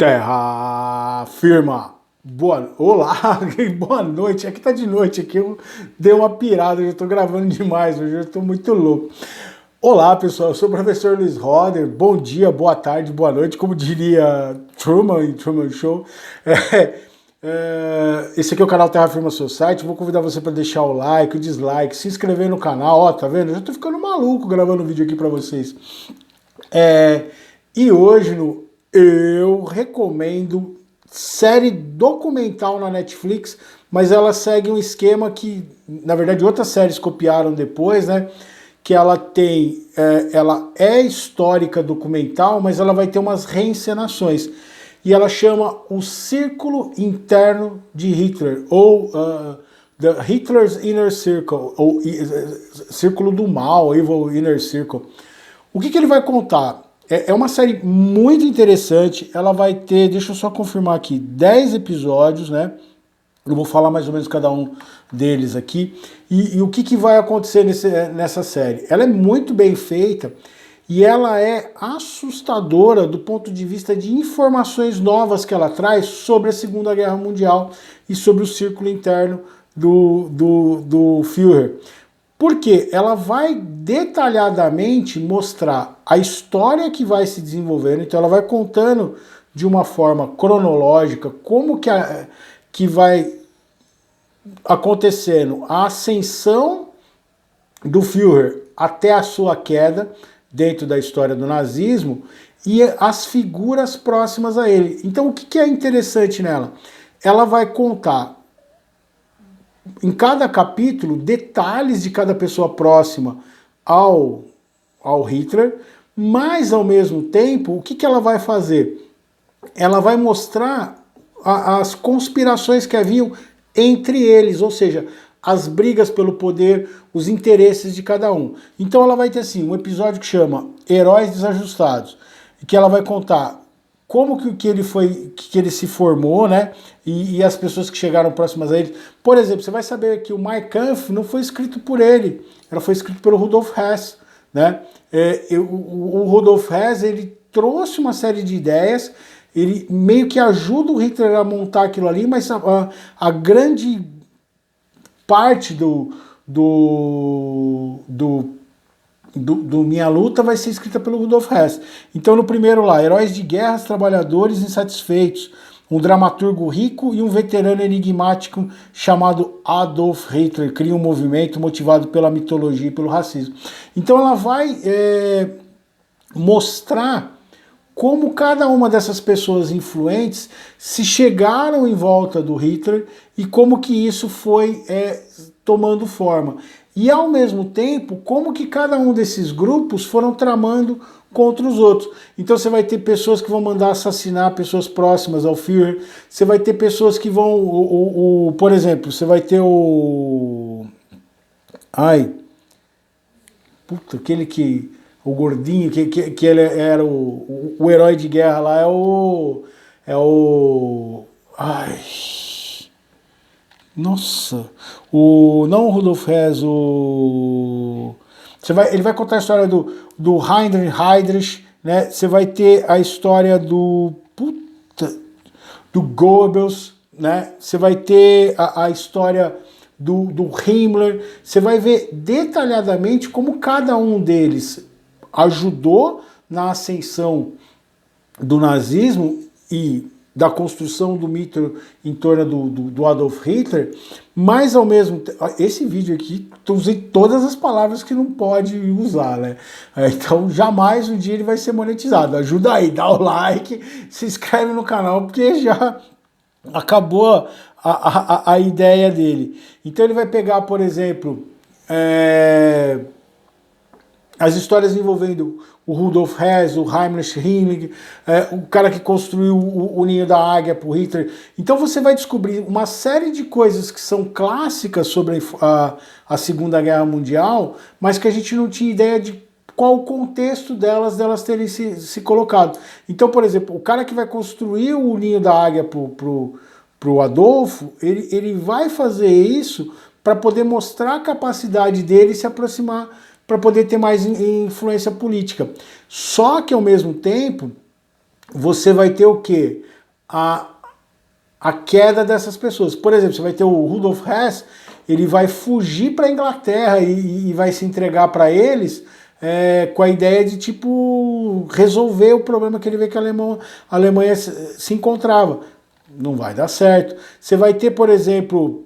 Terra firma. Olá, boa noite. Aqui tá de noite, aqui eu dei uma pirada, eu já tô gravando demais, hoje eu tô muito louco. Olá, pessoal, eu sou o professor Luiz Roder. Bom dia, boa tarde, boa noite, como diria Truman em Truman Show. Esse aqui é o canal Terra Firma Society. Vou convidar você para deixar o like, o dislike, se inscrever no canal. Ó, tá vendo? Eu já tô ficando maluco gravando vídeo aqui para vocês. E hoje eu recomendo série documental na Netflix, mas ela segue um esquema que, na verdade, outras séries copiaram depois, né? Que ela é histórica documental, mas ela vai ter umas reencenações. E ela chama O Círculo Interno de Hitler, ou The Hitler's Inner Circle, ou Círculo do Mal, Evil Inner Circle. O que ele vai contar? É uma série muito interessante, ela vai ter, deixa eu só confirmar aqui, 10 episódios, né? Eu vou falar mais ou menos cada um deles aqui. E o que vai acontecer nessa série? Ela é muito bem feita e ela é assustadora do ponto de vista de informações novas que ela traz sobre a Segunda Guerra Mundial e sobre o círculo interno do Führer. Porque ela vai detalhadamente mostrar a história que vai se desenvolvendo, então ela vai contando de uma forma cronológica como que vai acontecendo a ascensão do Führer até a sua queda dentro da história do nazismo e as figuras próximas a ele. Então o que é interessante nela? Ela vai contar em cada capítulo detalhes de cada pessoa próxima ao Hitler, mas ao mesmo tempo, o que ela vai fazer? Ela vai mostrar as conspirações que haviam entre eles, ou seja, as brigas pelo poder, os interesses de cada um. Então ela vai ter assim um episódio que chama Heróis Desajustados, que ela vai contar como que ele se formou, né? E as pessoas que chegaram próximas a ele. Por exemplo, você vai saber que o Mein Kampf não foi escrito por ele, ela foi escrito pelo Rudolf Hess, né? O Rudolf Hess, ele trouxe uma série de ideias, ele meio que ajuda o Hitler a montar aquilo ali, mas a grande parte do Minha Luta vai ser escrita pelo Rudolf Hess. Então no primeiro lá, Heróis de Guerras, Trabalhadores Insatisfeitos, um dramaturgo rico e um veterano enigmático chamado Adolf Hitler cria um movimento motivado pela mitologia e pelo racismo. Então ela vai mostrar como cada uma dessas pessoas influentes se chegaram em volta do Hitler e como que isso foi tomando forma. E ao mesmo tempo, como que cada um desses grupos foram tramando contra os outros. Então você vai ter pessoas que vão mandar assassinar pessoas próximas ao Führer, você vai ter pessoas que vão, por exemplo, você vai ter aquele que... O gordinho, que ele era o herói de guerra lá, nossa, não o Rudolf Hess, ele vai contar a história do Heinrich Heydrich, né? Você vai ter a história do Goebbels, né? Você vai ter a história do Himmler. Você vai ver detalhadamente como cada um deles ajudou na ascensão do nazismo e da construção do mito em torno do Adolf Hitler, mas ao mesmo tempo, esse vídeo aqui, eu usei todas as palavras que não pode usar, né? Então jamais um dia ele vai ser monetizado. Ajuda aí, dá o like, se inscreve no canal, porque já acabou a ideia dele. Então ele vai pegar, por exemplo, as histórias envolvendo o Rudolf Hess, o Heinrich Himmler, o cara que construiu o ninho da águia para o Hitler. Então você vai descobrir uma série de coisas que são clássicas sobre a Segunda Guerra Mundial, mas que a gente não tinha ideia de qual o contexto delas terem se colocado. Então, por exemplo, o cara que vai construir o ninho da águia para o Adolfo, ele vai fazer isso para poder mostrar a capacidade dele se aproximar, para poder ter mais influência política. Só que, ao mesmo tempo, você vai ter o quê? A queda dessas pessoas. Por exemplo, você vai ter o Rudolf Hess, ele vai fugir para a Inglaterra e vai se entregar para eles com a ideia de tipo resolver o problema que ele vê que a Alemanha se encontrava. Não vai dar certo. Você vai ter, por exemplo,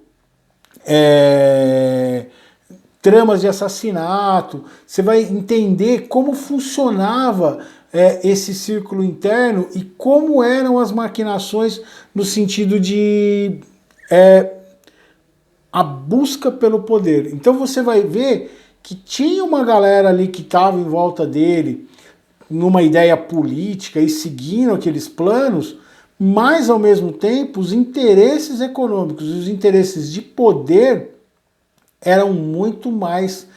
tramas de assassinato, você vai entender como funcionava esse círculo interno e como eram as maquinações no sentido de a busca pelo poder. Então você vai ver que tinha uma galera ali que estava em volta dele numa ideia política e seguindo aqueles planos, mas ao mesmo tempo os interesses econômicos, os interesses de poder eram muito mais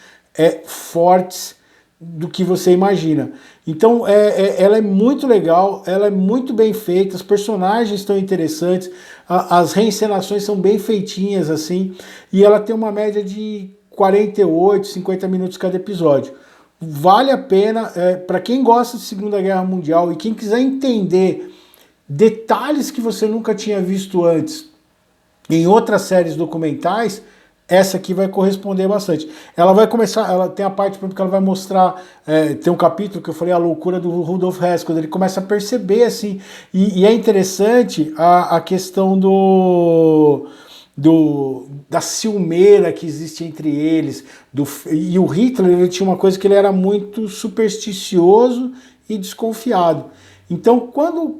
fortes do que você imagina. Então ela é muito legal, ela é muito bem feita, os personagens estão interessantes, as reencenações são bem feitinhas assim, e ela tem uma média de 48, 50 minutos cada episódio. Vale a pena, para quem gosta de Segunda Guerra Mundial e quem quiser entender detalhes que você nunca tinha visto antes em outras séries documentais, essa aqui vai corresponder bastante. Ela vai começar, ela tem a parte porque ela vai mostrar, tem um capítulo que eu falei, a loucura do Rudolf Hess, quando ele começa a perceber assim, e é interessante a questão da ciumeira que existe entre eles, e o Hitler, ele tinha uma coisa que ele era muito supersticioso e desconfiado. Então, quando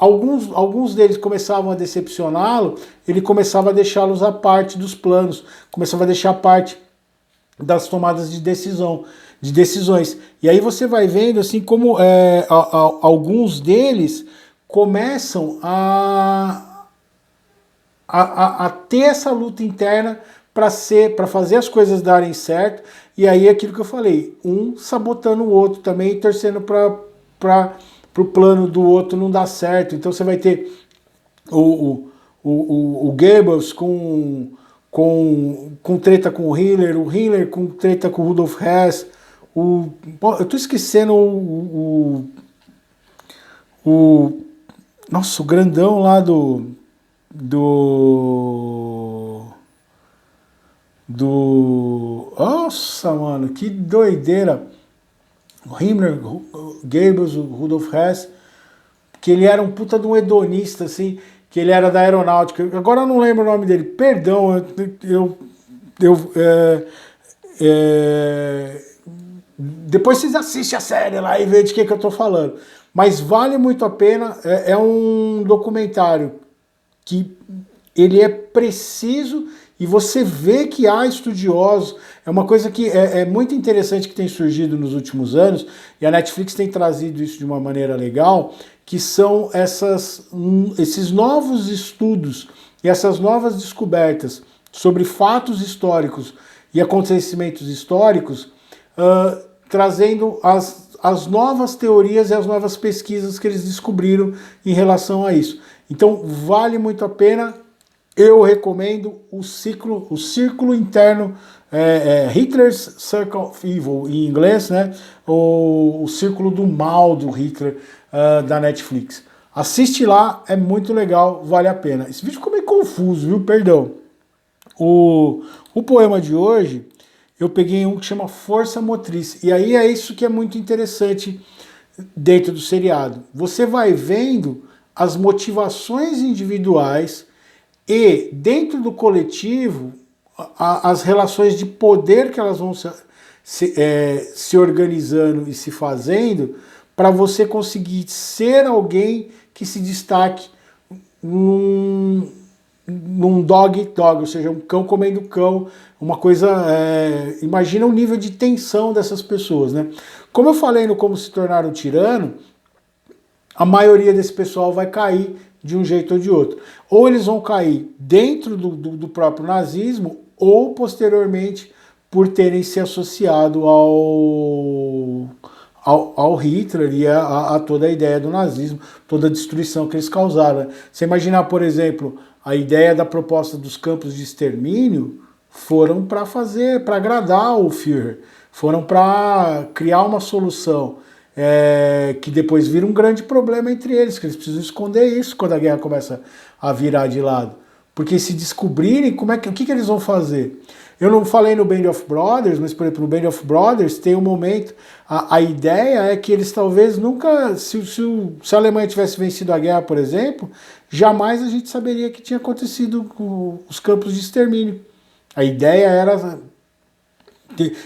alguns deles começavam a decepcioná-lo, ele começava a deixá-los à parte dos planos, começava a deixar a parte das tomadas de decisões. E aí você vai vendo assim como alguns deles começam a ter essa luta interna para fazer as coisas darem certo. E aí aquilo que eu falei, um sabotando o outro também, torcendo para o plano do outro não dar certo. Então você vai ter o Goebbels com treta com o Hitler com treta com o Rudolf Hess, eu tô esquecendo nossa, o grandão lá nossa, mano, que doideira. O Himmler, o Goebbels, o Rudolf Hess, que ele era um puta de um hedonista, assim, que ele era da aeronáutica. Agora eu não lembro o nome dele, perdão, depois vocês assistem a série lá e vê de que eu tô falando. Mas vale muito a pena, é um documentário que ele é preciso e você vê que há estudiosos. É uma coisa que é muito interessante que tem surgido nos últimos anos, e a Netflix tem trazido isso de uma maneira legal, que são esses novos estudos e essas novas descobertas sobre fatos históricos e acontecimentos históricos, trazendo as novas teorias e as novas pesquisas que eles descobriram em relação a isso. Então vale muito a pena. Eu recomendo o Círculo Interno, Hitler's Circle of Evil em inglês, né? O Círculo do Mal do Hitler, da Netflix. Assiste lá, é muito legal, vale a pena. Esse vídeo ficou meio confuso, viu? Perdão. O poema de hoje, eu peguei um que chama Força Motriz. E aí é isso que é muito interessante dentro do seriado. Você vai vendo as motivações individuais e, dentro do coletivo, as relações de poder que elas vão se organizando e se fazendo para você conseguir ser alguém que se destaque num dog, ou seja, um cão comendo cão, uma coisa... imagina o nível de tensão dessas pessoas, né? Como eu falei no Como Se Tornar um Tirano, a maioria desse pessoal vai cair de um jeito ou de outro. Ou eles vão cair dentro do próprio nazismo, ou posteriormente por terem se associado ao Hitler e a toda a ideia do nazismo, toda a destruição que eles causaram. Você imaginar, por exemplo, a ideia da proposta dos campos de extermínio foram para agradar o Führer, foram para criar uma solução. que depois vira um grande problema entre eles, que eles precisam esconder isso quando a guerra começa a virar de lado. Porque se descobrirem, o que eles vão fazer? Eu não falei no Band of Brothers, mas, por exemplo, no Band of Brothers tem um momento, a ideia é que eles talvez nunca, se a Alemanha tivesse vencido a guerra, por exemplo, jamais a gente saberia que tinha acontecido com os campos de extermínio. A ideia era...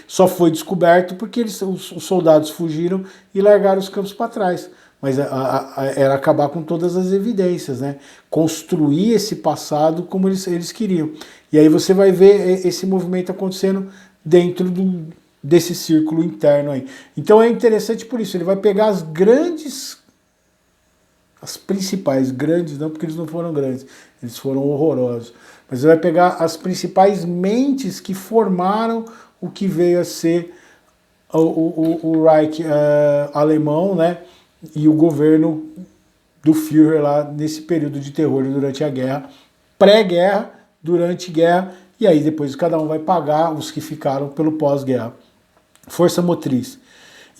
Só foi descoberto porque os soldados fugiram e largaram os campos para trás. Mas era acabar com todas as evidências, né? Construir esse passado como eles queriam. E aí você vai ver esse movimento acontecendo dentro desse círculo interno aí. Então é interessante por isso, ele vai pegar as principais, grandes não, porque eles não foram grandes, eles foram horrorosos, mas ele vai pegar as principais mentes que formaram o que veio a ser o Reich alemão, né? E o governo do Führer lá nesse período de terror durante a guerra, pré-guerra, durante guerra, e aí depois cada um vai pagar os que ficaram pelo pós-guerra. Força motriz.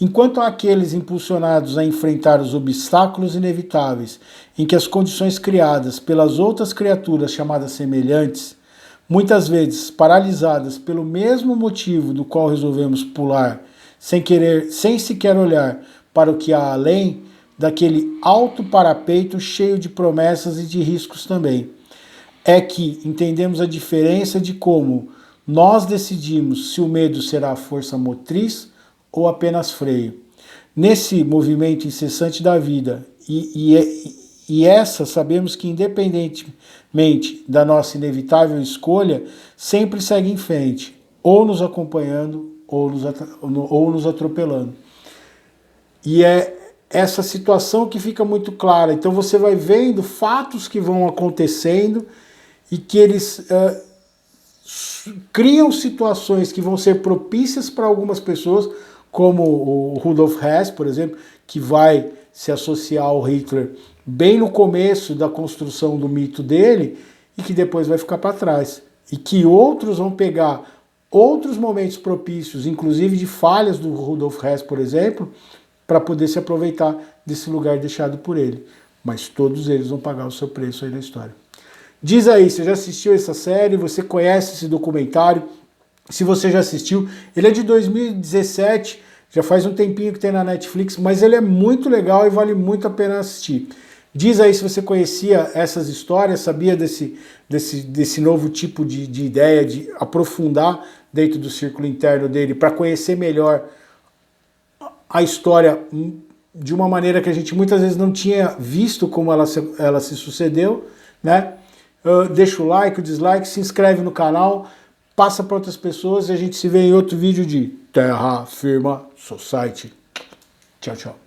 Enquanto há aqueles impulsionados a enfrentar os obstáculos inevitáveis em que as condições criadas pelas outras criaturas chamadas semelhantes, muitas vezes paralisadas pelo mesmo motivo do qual resolvemos pular, sem sequer olhar para o que há além daquele alto parapeito cheio de promessas e de riscos também. É que entendemos a diferença de como nós decidimos se o medo será a força motriz ou apenas freio. Nesse movimento incessante da vida, e essa sabemos que independentemente da nossa inevitável escolha, sempre segue em frente, ou nos acompanhando ou nos atropelando. E é essa situação que fica muito clara. Então você vai vendo fatos que vão acontecendo e que eles criam situações que vão ser propícias para algumas pessoas, como o Rudolf Hess, por exemplo, que vai se associar ao Hitler bem no começo da construção do mito dele e que depois vai ficar para trás. E que outros vão pegar outros momentos propícios, inclusive de falhas do Rudolf Hess, por exemplo, para poder se aproveitar desse lugar deixado por ele. Mas todos eles vão pagar o seu preço aí na história. Diz aí, você já assistiu essa série? Você conhece esse documentário? Se você já assistiu, ele é de 2017, já faz um tempinho que tem na Netflix, mas ele é muito legal e vale muito a pena assistir. Diz aí se você conhecia essas histórias, sabia desse novo tipo de ideia, de aprofundar dentro do círculo interno dele, para conhecer melhor a história de uma maneira que a gente muitas vezes não tinha visto como ela se sucedeu, né? Deixa o like, o dislike, se inscreve no canal, passa para outras pessoas e a gente se vê em outro vídeo de Terra Firma Society. Tchau, tchau.